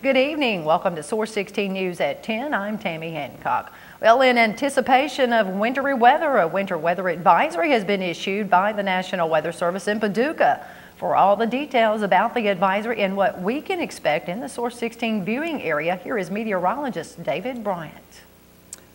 Good evening. Welcome to Source 16 News at 10. I'm Tammy Hancock. Well, in anticipation of wintry weather, a winter weather advisory has been issued by the National Weather Service in Paducah. For all the details about the advisory and what we can expect in the Source 16 viewing area, here is meteorologist David Bryant.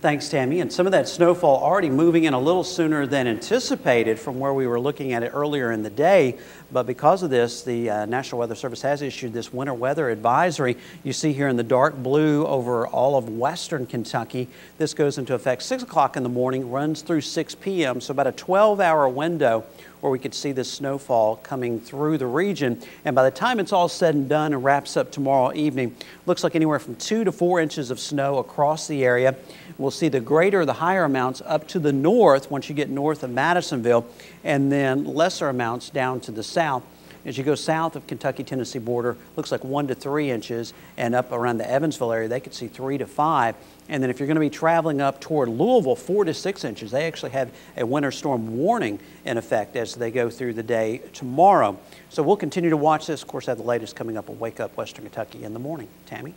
Thanks, Tammy. And some of that snowfall already moving in a little sooner than anticipated from where we were looking at it earlier in the day. But because of this, the National Weather Service has issued this winter weather advisory. You see here in the dark blue over all of western Kentucky. This goes into effect 6 o'clock in the morning, runs through 6 p.m. So about a 12-hour window where we could see this snowfall coming through the region. And by the time it's all said and done and wraps up tomorrow evening, looks like anywhere from 2 to 4 inches of snow across the area. We'll see the greater, the higher amounts up to the north once you get north of Madisonville, and then lesser amounts down to the south. As you go south of Kentucky-Tennessee border, looks like 1 to 3 inches, and up around the Evansville area, they could see 3 to 5. And then if you're going to be traveling up toward Louisville, 4 to 6 inches. They actually have a winter storm warning in effect as they go through the day tomorrow. So we'll continue to watch this. Of course, have the latest coming up on Wake Up Western Kentucky in the morning. Tammy?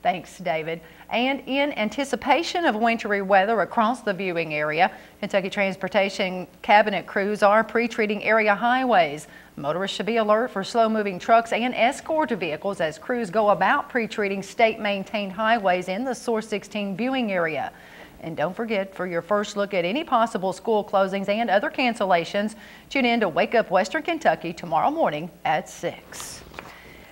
Thanks, David. And in anticipation of wintry weather across the viewing area, Kentucky Transportation Cabinet crews are pre-treating area highways. Motorists should be alert for slow-moving trucks and escort vehicles as crews go about pre-treating state-maintained highways in the Source 16 viewing area. And don't forget, for your first look at any possible school closings and other cancellations, tune in to Wake Up Western Kentucky tomorrow morning at 6.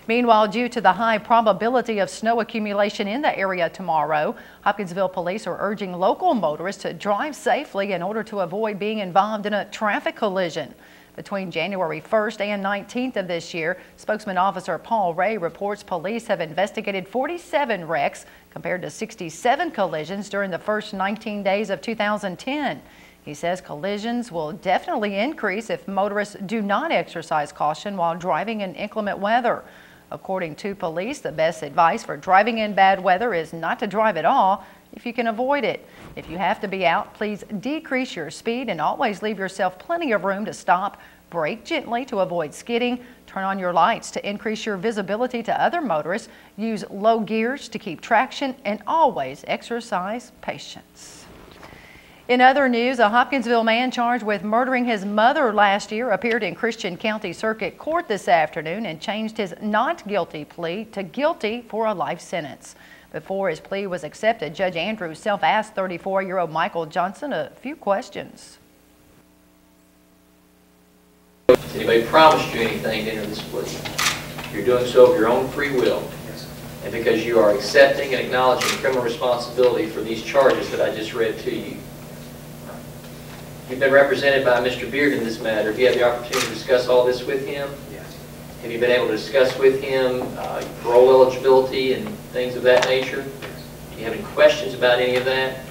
Meanwhile, due to the high probability of snow accumulation in the area tomorrow, Hopkinsville police are urging local motorists to drive safely in order to avoid being involved in a traffic collision. Between January 1st and 19th of this year, spokesman officer Paul Ray reports police have investigated 47 wrecks compared to 67 collisions during the first 19 days of 2010. He says collisions will definitely increase if motorists do not exercise caution while driving in inclement weather. According to police, the best advice for driving in bad weather is not to drive at all if you can avoid it. If you have to be out, please decrease your speed and always leave yourself plenty of room to stop. Brake gently to avoid skidding. Turn on your lights to increase your visibility to other motorists. Use low gears to keep traction and always exercise patience. In other news, a Hopkinsville man charged with murdering his mother last year appeared in Christian County Circuit Court this afternoon and changed his not guilty plea to guilty for a life sentence. Before his plea was accepted, Judge Andrew Self asked 34-year-old Michael Johnson a few questions. Has anybody promised you anything to enter this plea? You're doing so of your own free will. And because you are accepting and acknowledging criminal responsibility for these charges that I just read to you. You've been represented by Mr. Beard in this matter. Have you had the opportunity to discuss all this with him? Yes. Have you been able to discuss with him parole eligibility and things of that nature? Yes. Do you have any questions about any of that?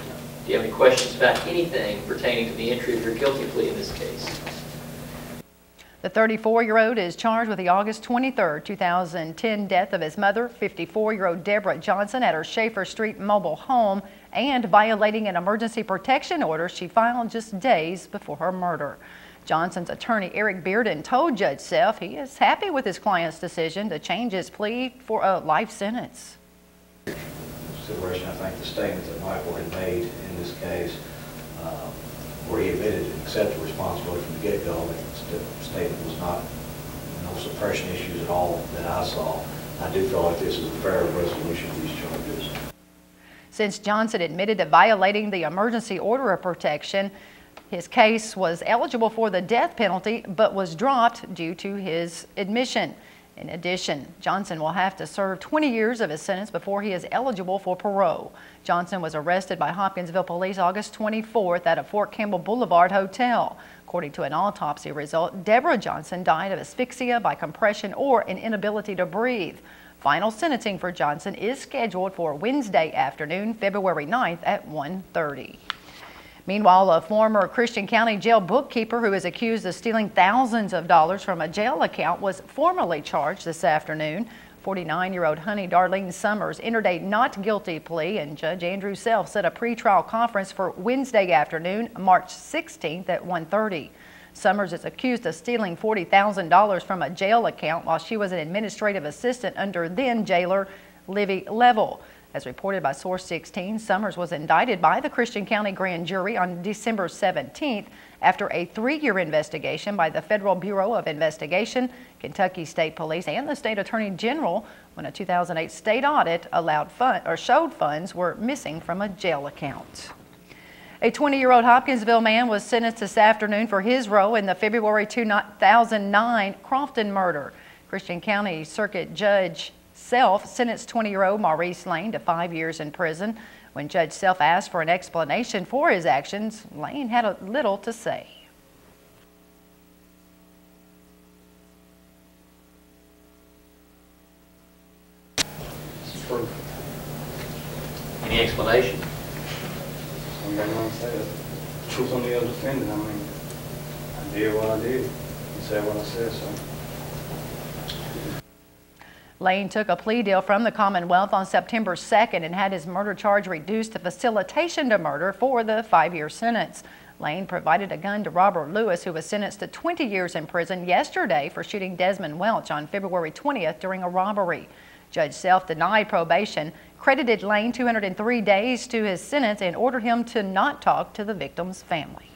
Do you have any questions about anything pertaining to the entry of your guilty plea in this case? The 34-year-old is charged with the August 23, 2010 death of his mother, 54-year-old Deborah Johnson, at her Schaefer Street mobile home and violating an emergency protection order she filed just days before her murder. Johnson's attorney Eric Bearden told Judge Self he is happy with his client's decision to change his plea for a life sentence. Consideration, I think the statement that Michael had made in this case, where he admitted and accepted responsibility from the get-go, the statement was not, no suppression issues at all that I saw. I do feel like this is a fair resolution of these charges. Since Johnson admitted to violating the emergency order of protection, his case was eligible for the death penalty but was dropped due to his admission. In addition, Johnson will have to serve 20 years of his sentence before he is eligible for parole. Johnson was arrested by Hopkinsville police August 24th at a Fort Campbell Boulevard hotel. According to an autopsy result, Deborah Johnson died of asphyxia by compression or an inability to breathe. Final sentencing for Johnson is scheduled for Wednesday afternoon, February 9th at 1:30. Meanwhile, a former Christian County jail bookkeeper who is accused of stealing thousands of dollars from a jail account was formally charged this afternoon. 49-year-old Honey Darlene Summers entered a not guilty plea, and Judge Andrew Self set a pretrial conference for Wednesday afternoon, March 16th at 1:30. Summers is accused of stealing $40,000 from a jail account while she was an administrative assistant under then jailer levy level. As reported by Source16, Summers was indicted by the Christian County Grand Jury on December 17th after a 3-year investigation by the Federal Bureau of Investigation, Kentucky State Police, and the State Attorney General when a 2008 state audit showed funds were missing from a jail account. A 20-year-old Hopkinsville man was sentenced this afternoon for his role in the February 2009 Crofton murder. Christian County Circuit Judge Self sentenced 20-year-old Maurice Lane to 5 years in prison. When Judge Self asked for an explanation for his actions, Lane had a little to say. Any explanation? I'm not going to say it. Truth on the other defendant. I mean, I did what I did and said what I said, so. Lane took a plea deal from the Commonwealth on September 2nd and had his murder charge reduced to facilitation to murder for the 5-year sentence. Lane provided a gun to Robert Lewis, who was sentenced to 20 years in prison yesterday for shooting Desmond Welch on February 20th during a robbery. Judge Self denied probation, credited Lane 203 days to his sentence, and ordered him to not talk to the victim's family.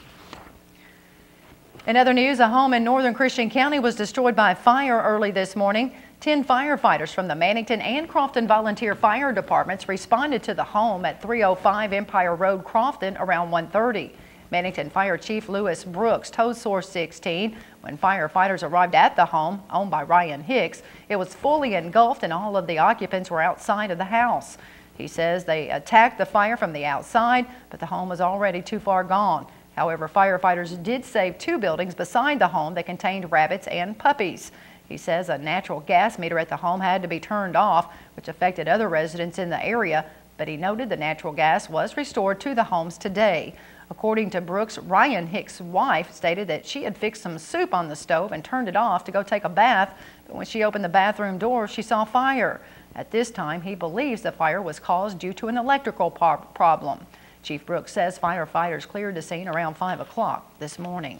In other news, a home in northern Christian County was destroyed by fire early this morning. 10 firefighters from the Mannington and Crofton Volunteer Fire Departments responded to the home at 305 Empire Road, Crofton around 1:30. Mannington Fire Chief Lewis Brooks told Source16 when firefighters arrived at the home, owned by Ryan Hicks, it was fully engulfed and all of the occupants were outside of the house. He says they attacked the fire from the outside, but the home was already too far gone. However, firefighters did save 2 buildings beside the home that contained rabbits and puppies. He says a natural gas meter at the home had to be turned off, which affected other residents in the area, but he noted the natural gas was restored to the homes today. According to Brooks, Ryan Hicks' wife stated that she had fixed some soup on the stove and turned it off to go take a bath, but when she opened the bathroom door, she saw fire. At this time, he believes the fire was caused due to an electrical problem. Chief Brooks says firefighters cleared the scene around 5 o'clock this morning.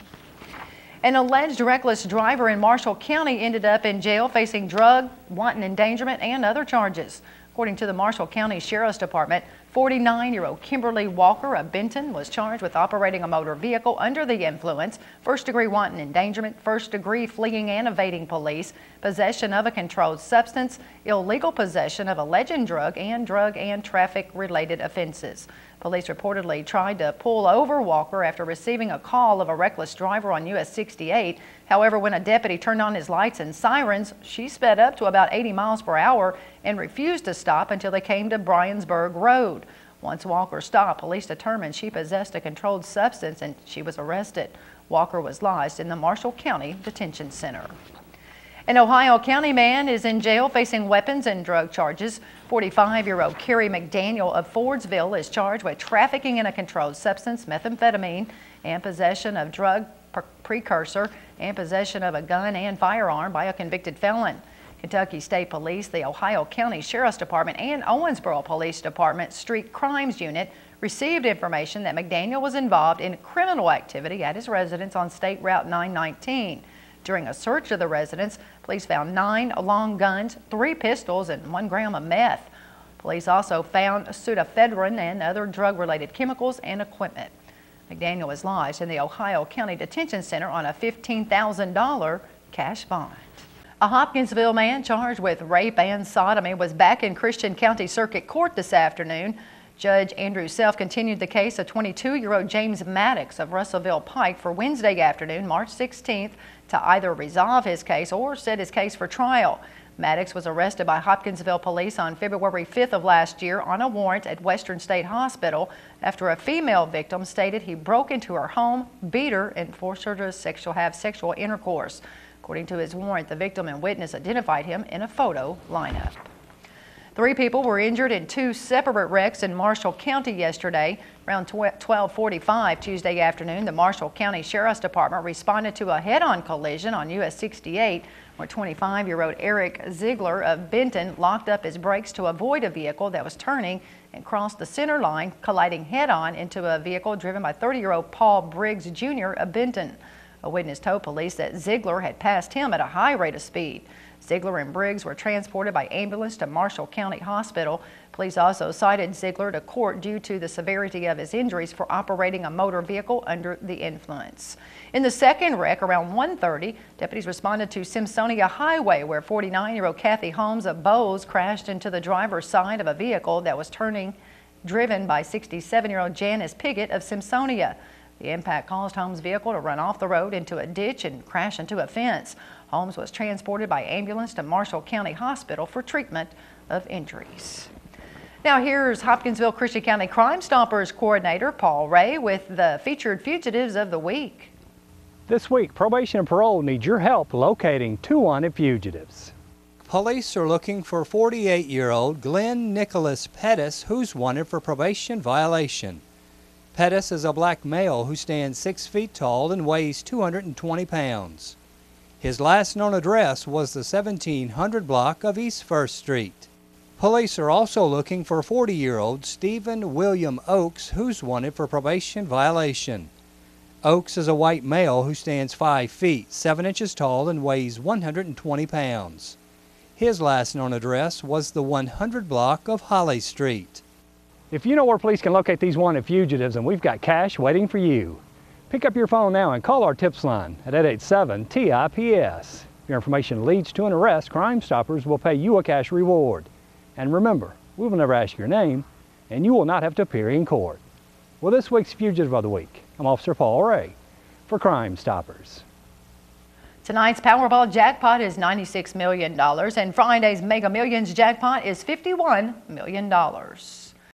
An alleged reckless driver in Marshall County ended up in jail facing drug, wanton endangerment, and other charges. According to the Marshall County Sheriff's Department, 49-year-old Kimberly Walker of Benton was charged with operating a motor vehicle under the influence, first-degree wanton endangerment, first-degree fleeing and evading police, possession of a controlled substance, illegal possession of a legend drug and traffic-related offenses. Police reportedly tried to pull over Walker after receiving a call of a reckless driver on US 68. However, when a deputy turned on his lights and sirens, she sped up to about 80 miles per hour and refused to stop until they came to Bryensburg Road. Once Walker stopped, police determined she possessed a controlled substance and she was arrested. Walker was lodged in the Marshall County Detention Center. An Ohio County man is in jail facing weapons and drug charges. 45-year-old Kerry McDaniel of Fordsville is charged with trafficking in a controlled substance, methamphetamine, and possession of drug precursor, and possession of a gun and firearm by a convicted felon. Kentucky State Police, the Ohio County Sheriff's Department, and Owensboro Police Department Street Crimes Unit received information that McDaniel was involved in criminal activity at his residence on State Route 919. During a search of the residence, police found 9 long guns, 3 pistols, and 1 gram of meth. Police also found pseudoephedrine and other drug-related chemicals and equipment. McDaniel was lodged in the Ohio County Detention Center on a $15,000 cash bond. A Hopkinsville man charged with rape and sodomy was back in Christian County Circuit Court this afternoon. Judge Andrew Self continued the case of 22-year-old James Maddox of Russellville Pike for Wednesday afternoon, March 16th, to either resolve his case or set his case for trial. Maddox was arrested by Hopkinsville police on February 5th of last year on a warrant at Western State Hospital after a female victim stated he broke into her home, beat her, and forced her to have sexual intercourse. According to his warrant, the victim and witness identified him in a photo lineup. 3 people were injured in 2 separate wrecks in Marshall County yesterday. Around 12:45 Tuesday afternoon, the Marshall County Sheriff's Department responded to a head-on collision on US 68 where 25-year-old Eric Ziegler of Benton locked up his brakes to avoid a vehicle that was turning and crossed the center line, colliding head-on into a vehicle driven by 30-year-old Paul Briggs Jr. of Benton. A witness told police that Ziegler had passed him at a high rate of speed. Ziegler and Briggs were transported by ambulance to Marshall County Hospital. Police also cited Ziegler to court due to the severity of his injuries for operating a motor vehicle under the influence. In the second wreck, around 1:30, deputies responded to Simpsonia Highway, where 49-year-old Kathy Holmes of Bowes crashed into the driver's side of a vehicle that was driven by 67-year-old Janice Piggott of Simpsonia. The impact caused Holmes' vehicle to run off the road into a ditch and crash into a fence. Holmes was transported by ambulance to Marshall County Hospital for treatment of injuries. Now here's Hopkinsville Christian County Crime Stoppers Coordinator Paul Ray with the featured fugitives of the week. This week, probation and parole need your help locating 2 wanted fugitives. Police are looking for 48-year-old Glenn Nicholas Pettis, who's wanted for probation violation. Pettis is a black male who stands 6 feet tall and weighs 220 pounds. His last known address was the 1700 block of East 1st Street. Police are also looking for 40-year-old Stephen William Oakes, who's wanted for probation violation. Oakes is a white male who stands 5 feet, 7 inches tall and weighs 120 pounds. His last known address was the 100 block of Holly Street. If you know where police can locate these wanted fugitives, and we've got cash waiting for you. Pick up your phone now and call our tips line at 887-TIPS. If your information leads to an arrest, Crime Stoppers will pay you a cash reward. And remember, we will never ask your name, and you will not have to appear in court. Well, this week's Fugitive of the Week, I'm Officer Paul Ray for Crime Stoppers. Tonight's Powerball jackpot is $96 million, and Friday's Mega Millions jackpot is $51 million.